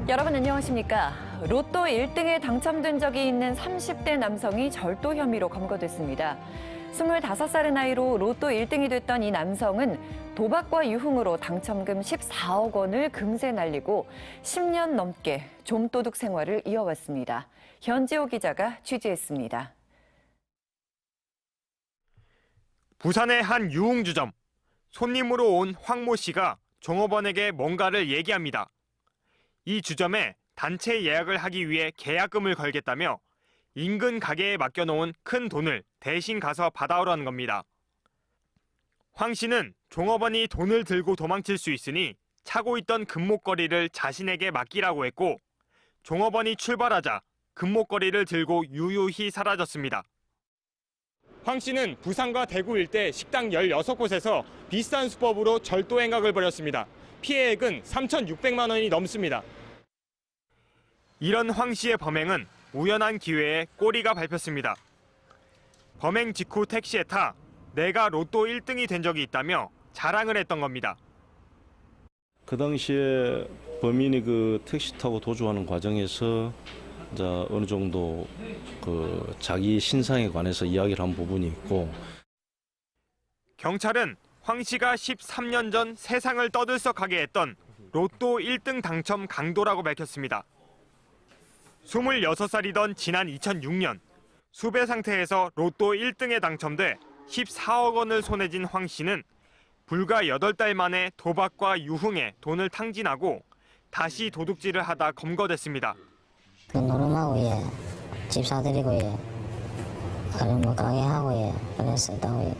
여러분 안녕하십니까? 로또 1등에 당첨된 적이 있는 30대 남성이 절도 혐의로 검거됐습니다. 25살의 나이로 로또 1등이 됐던 이 남성은 도박과 유흥으로 당첨금 14억 원을 금세 날리고 10년 넘게 좀도둑 생활을 이어왔습니다. 현지호 기자가 취재했습니다. 부산의 한 유흥주점. 손님으로 온 황모 씨가 종업원에게 뭔가를 얘기합니다. 이 주점에 단체 예약을 하기 위해 계약금을 걸겠다며 인근 가게에 맡겨놓은 큰 돈을 대신 가서 받아오라는 겁니다. 황 씨는 종업원이 돈을 들고 도망칠 수 있으니 차고 있던 금목걸이를 자신에게 맡기라고 했고 종업원이 출발하자 금목걸이를 들고 유유히 사라졌습니다. 황 씨는 부산과 대구 일대 식당 16곳에서 비슷한 수법으로 절도 행각을 벌였습니다. 피해액은 3,600만 원이 넘습니다. 이런 황 씨의 범행은 우연한 기회에 꼬리가 밟혔습니다. 범행 직후 택시에 타 내가 로또 1등이 된 적이 있다며 자랑을 했던 겁니다. 그 당시에 범인이 그 택시 타고 도주하는 과정에서 이제 어느 정도 그 자기 신상에 관해서 이야기를 한 부분이 있고, 경찰은 황 씨가 13년 전 세상을 떠들썩하게 했던 로또 1등 당첨 강도라고 밝혔습니다. 26살이던 지난 2006년 수배 상태에서 로또 1등에 당첨돼 14억 원을 손에 쥔 황 씨는 불과 8달 만에 도박과 유흥에 돈을 탕진하고 다시 도둑질을 하다 검거됐습니다. 노름하고 집 사드리고 다른 뭐 가게 하고 그랬었다고.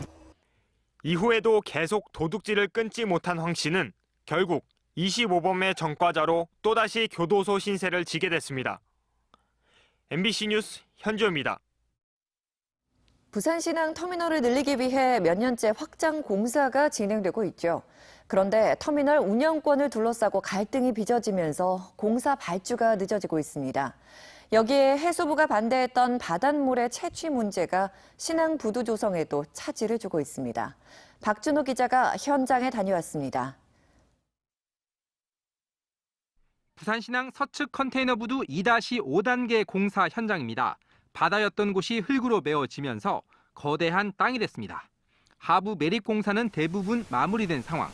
이후에도 계속 도둑질을 끊지 못한 황 씨는 결국 25범의 전과자로 또다시 교도소 신세를 지게 됐습니다. MBC 뉴스 현주입니다. 부산시당 터미널을 늘리기 위해 몇 년째 확장 공사가 진행되고 있죠. 그런데 터미널 운영권을 둘러싸고 갈등이 빚어지면서 공사 발주가 늦어지고 있습니다. 여기에 해수부가 반대했던 바닷물의 채취 문제가 신항 부두 조성에도 차질을 주고 있습니다. 박준호 기자가 현장에 다녀왔습니다. 부산신항 서측 컨테이너 부두 2-5단계 공사 현장입니다. 바다였던 곳이 흙으로 메워지면서 거대한 땅이 됐습니다. 하부 매립 공사는 대부분 마무리된 상황.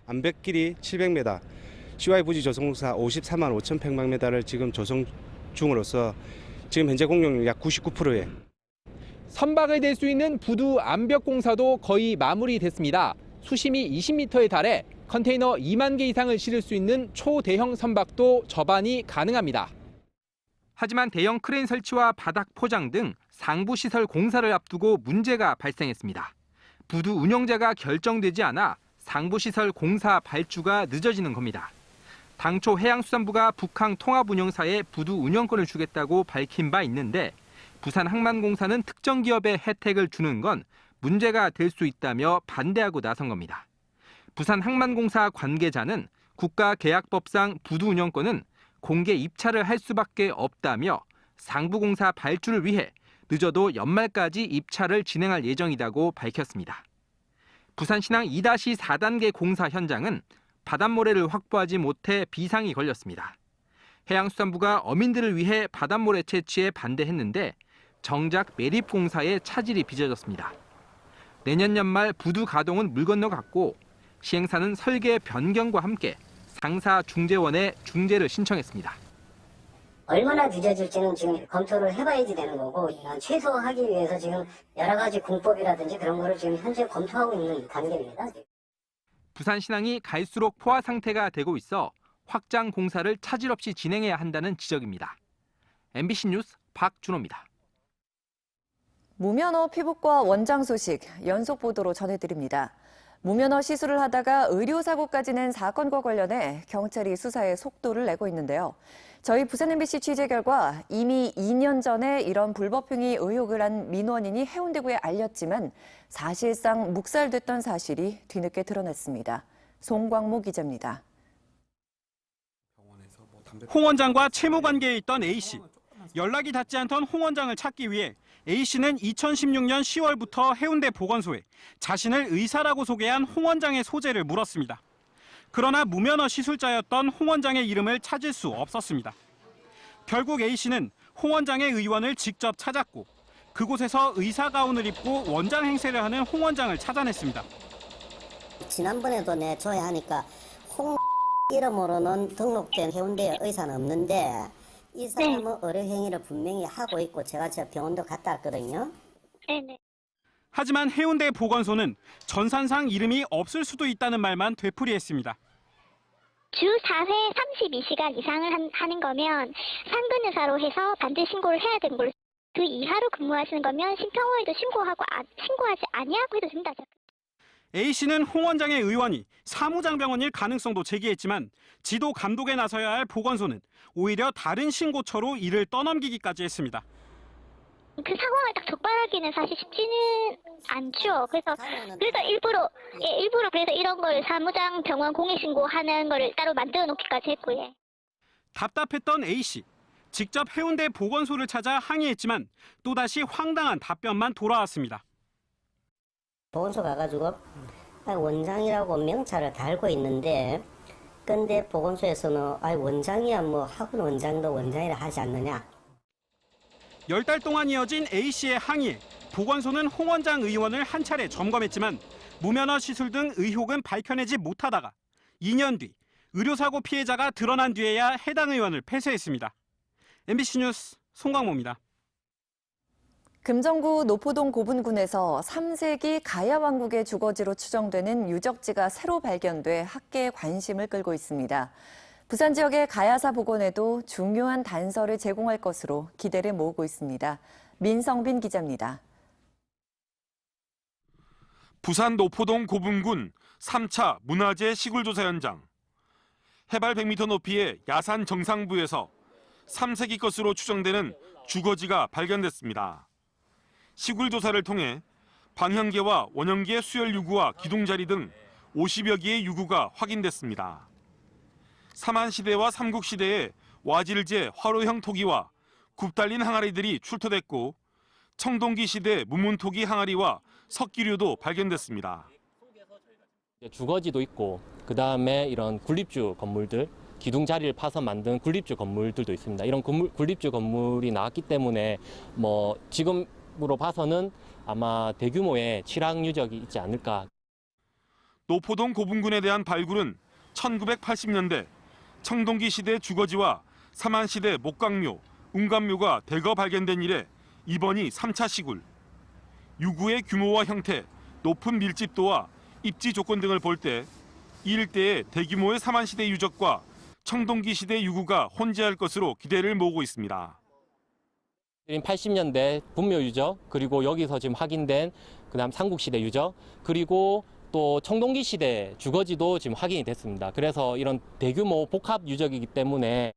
암벽 길이 700m, CY 부지 조성공사 54만 5,100만 지금 조성 중으로서 지금 현재 공용률 약 99%에. 선박을 댈 수 있는 부두 암벽 공사도 거의 마무리됐습니다. 수심이 20m에 달해 컨테이너 2만 개 이상을 실을 수 있는 초대형 선박도 접안이 가능합니다. 하지만 대형 크레인 설치와 바닥 포장 등 상부 시설 공사를 앞두고 문제가 발생했습니다. 부두 운영자가 결정되지 않아 상부 시설 공사 발주가 늦어지는 겁니다. 당초 해양수산부가 북항 통합운영사에 부두 운영권을 주겠다고 밝힌 바 있는데 부산항만공사는 특정 기업에 혜택을 주는 건 문제가 될 수 있다며 반대하고 나선 겁니다. 부산항만공사 관계자는 국가계약법상 부두 운영권은 공개 입찰을 할 수밖에 없다며 상부공사 발주를 위해 늦어도 연말까지 입찰을 진행할 예정이라고 밝혔습니다. 부산신항 2-4단계 공사 현장은 바닷모래를 확보하지 못해 비상이 걸렸습니다. 해양수산부가 어민들을 위해 바닷모래 채취에 반대했는데 정작 매립공사에 차질이 빚어졌습니다. 내년 연말 부두 가동은 물 건너갔고 시행사는 설계 변경과 함께 상사중재원에 중재를 신청했습니다. 얼마나 늦어질지는 지금 검토를 해봐야지 되는 거고, 최소화하기 위해서 지금 여러 가지 공법이라든지 그런 거를 지금 현재 검토하고 있는 단계입니다. 부산신항이 갈수록 포화 상태가 되고 있어 확장 공사를 차질 없이 진행해야 한다는 지적입니다. MBC 뉴스 박준호입니다. 무면허 피부과 원장 소식 연속 보도로 전해드립니다. 무면허 시술을 하다가 의료사고까지 낸 사건과 관련해 경찰이 수사에 속도를 내고 있는데요. 저희 부산 MBC 취재 결과 이미 2년 전에 이런 불법 행위 의혹을 한 민원인이 해운대구에 알렸지만 사실상 묵살됐던 사실이 뒤늦게 드러났습니다. 송광모 기자입니다. 홍 원장과 채무 관계에 있던 A씨. 연락이 닿지 않던 홍 원장을 찾기 위해 A씨는 2016년 10월부터 해운대 보건소에 자신을 의사라고 소개한 홍 원장의 소재를 물었습니다. 그러나 무면허 시술자였던 홍 원장의 이름을 찾을 수 없었습니다. 결국 A씨는 홍 원장의 의원을 직접 찾았고 그곳에서 의사 가운을 입고 원장 행세를 하는 홍 원장을 찾아냈습니다. 지난번에도 내 줘야 하니까 홍 이름으로는 등록된 해운대 의사는 없는데 이 사람은 의료 행위를 분명히 하고 있고 제가 저 병원도 갔다 왔거든요. 네네. 하지만 해운대 보건소는 전산상 이름이 없을 수도 있다는 말만 되풀이했습니다. 주 4회 32시간 이상을 하는 거면 상근 의사로 해서 반드시 신고를 해야 되는 걸로, 그 이하로 근무하시는 거면 심평원에도 신고하지 아니하고 해도 된다. A씨는 홍 원장의 의원이 사무장병원일 가능성도 제기했지만 지도 감독에 나서야 할 보건소는 오히려 다른 신고처로 이를 떠넘기기까지 했습니다. 그 상황을 딱 적발하기는 사실 쉽지는 않죠. 그래서 일부러 그래서 이런 걸 사무장 병원 공익신고하는 거를 따로 만들어 놓기까지 했고요. 답답했던 A씨. 직접 해운대 보건소를 찾아 항의했지만 또다시 황당한 답변만 돌아왔습니다. 보건소 가가지고 원장이라고 명찰을 달고 있는데 근데 보건소에서는 원장이야 뭐 학원 원장도 원장이라 하지 않느냐. 10달 동안 이어진 A씨의 항의에 보건소는 홍 원장 의원을 한 차례 점검했지만 무면허 시술 등 의혹은 밝혀내지 못하다가 2년 뒤 의료사고 피해자가 드러난 뒤에야 해당 의원을 폐쇄했습니다. MBC 뉴스 송광모입니다. 금정구 노포동 고분군에서 3세기 가야 왕국의 주거지로 추정되는 유적지가 새로 발견돼 학계의 관심을 끌고 있습니다. 부산 지역의 가야사 복원에도 중요한 단서를 제공할 것으로 기대를 모으고 있습니다. 민성빈 기자입니다. 부산 노포동 고분군 3차 문화재 시굴조사 현장. 해발 100m 높이의 야산 정상부에서 3세기 것으로 추정되는 주거지가 발견됐습니다. 시굴조사를 통해 방형계와 원형계 수열 유구와 기둥자리 등 50여 개의 유구가 확인됐습니다. 삼한시대와 삼국시대의 와질제 화로형 토기와 굽달린 항아리들이 출토됐고 청동기 시대 무문토기 항아리와 석기류도 발견됐습니다. 주거지도 있고 그다음에 이런 군립주 건물들, 기둥 자리를 파서 만든 군립주 건물들도 있습니다. 이런 군립주 건물이 나왔기 때문에 뭐 지금으로 봐서는 아마 대규모의 취락 유적이 있지 않을까. 노포동 고분군에 대한 발굴은 1980년대 청동기 시대 주거지와 삼한시대 목강묘, 웅감묘가 대거 발견된 이래 이번이 3차 시굴. 유구의 규모와 형태, 높은 밀집도와 입지 조건 등을 볼 때 이 일대의 대규모의 삼한시대 유적과 청동기 시대 유구가 혼재할 것으로 기대를 모으고 있습니다. 80년대 분묘 유적, 그리고 여기서 지금 확인된 그다음 삼국시대 유적, 그리고 또 청동기 시대 주거지도 지금 확인이 됐습니다. 그래서 이런 대규모 복합 유적이기 때문에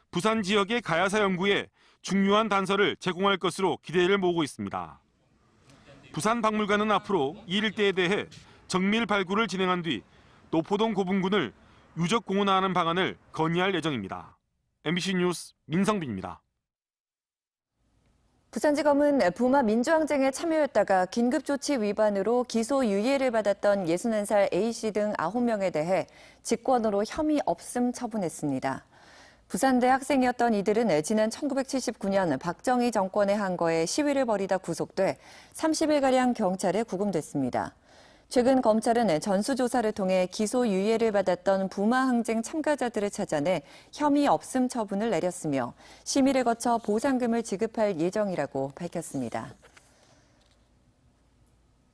부산 지역의 가야사 연구에 중요한 단서를 제공할 것으로 기대를 모으고 있습니다. 부산박물관은 앞으로 이 일대에 대해 정밀 발굴을 진행한 뒤 노포동 고분군을 유적 공원화하는 방안을 건의할 예정입니다. MBC 뉴스 민성빈입니다. 부산지검은 부마 민주항쟁에 참여했다가 긴급조치 위반으로 기소유예를 받았던 61살 A씨 등 9명에 대해 직권으로 혐의 없음 처분했습니다. 부산대 학생이었던 이들은 지난 1979년 박정희 정권의 항거에 시위를 벌이다 구속돼 30일가량 경찰에 구금됐습니다. 최근 검찰은 전수조사를 통해 기소유예를 받았던 부마항쟁 참가자들을 찾아내 혐의 없음 처분을 내렸으며 심의를 거쳐 보상금을 지급할 예정이라고 밝혔습니다.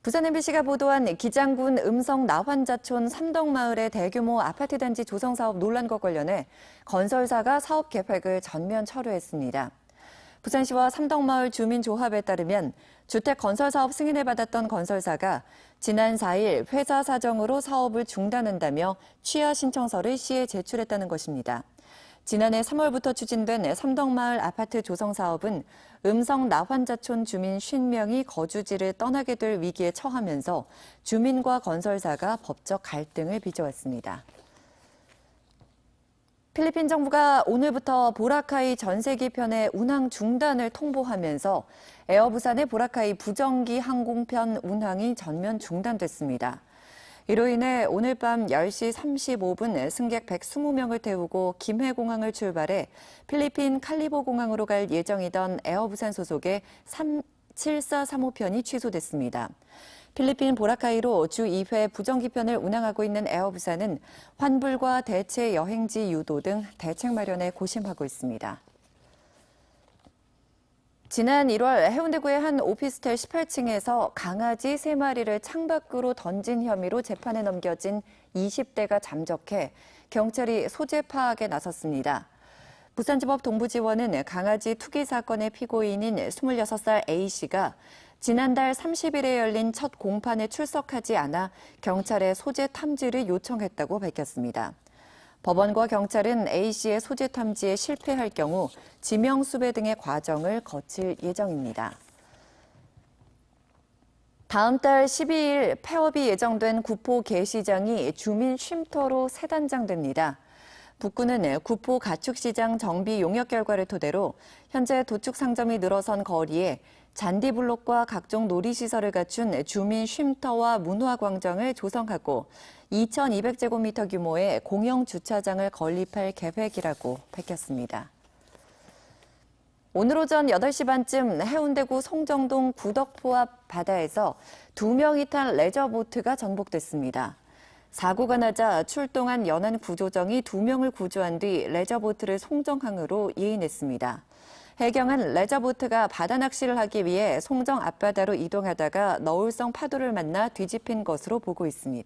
부산 MBC가 보도한 기장군 음성 나환자촌 삼덕마을의 대규모 아파트 단지 조성 사업 논란과 관련해 건설사가 사업 계획을 전면 철회했습니다. 부산시와 삼덕마을 주민조합에 따르면 주택 건설 사업 승인을 받았던 건설사가 지난 4일 회사 사정으로 사업을 중단한다며 취하 신청서를 시에 제출했다는 것입니다. 지난해 3월부터 추진된 삼덕마을 아파트 조성 사업은 음성 나환자촌 주민 50명이 거주지를 떠나게 될 위기에 처하면서 주민과 건설사가 법적 갈등을 빚어왔습니다. 필리핀 정부가 오늘부터 보라카이 전세기 편의 운항 중단을 통보하면서 에어부산의 보라카이 부정기 항공편 운항이 전면 중단됐습니다. 이로 인해 오늘 밤 10시 35분 승객 120명을 태우고 김해공항을 출발해 필리핀 칼리보 공항으로 갈 예정이던 에어부산 소속의 7435편이 취소됐습니다. 필리핀 보라카이로 주 2회 부정기편을 운항하고 있는 에어부산은 환불과 대체 여행지 유도 등 대책 마련에 고심하고 있습니다. 지난 1월 해운대구의 한 오피스텔 18층에서 강아지 3마리를 창밖으로 던진 혐의로 재판에 넘겨진 20대가 잠적해 경찰이 소재 파악에 나섰습니다. 부산지법 동부지원은 강아지 투기 사건의 피고인인 26살 A씨가 지난달 30일에 열린 첫 공판에 출석하지 않아 경찰에 소재 탐지를 요청했다고 밝혔습니다. 법원과 경찰은 A씨의 소재 탐지에 실패할 경우 지명수배 등의 과정을 거칠 예정입니다. 다음 달 12일 폐업이 예정된 구포 개시장이 주민 쉼터로 새 단장됩니다. 북구는 구포 가축시장 정비 용역 결과를 토대로 현재 도축 상점이 늘어선 거리에 잔디블록과 각종 놀이시설을 갖춘 주민 쉼터와 문화광장을 조성하고 2,200제곱미터 규모의 공영 주차장을 건립할 계획이라고 밝혔습니다. 오늘 오전 8시 반쯤 해운대구 송정동 구덕포 앞 바다에서 2명이 탄 레저보트가 전복됐습니다. 사고가 나자 출동한 연안 구조정이 2명을 구조한 뒤 레저보트를 송정항으로 이인했습니다. 해경은 레저보트가 바다 낚시를 하기 위해 송정 앞바다로 이동하다가 너울성 파도를 만나 뒤집힌 것으로 보고 있습니다.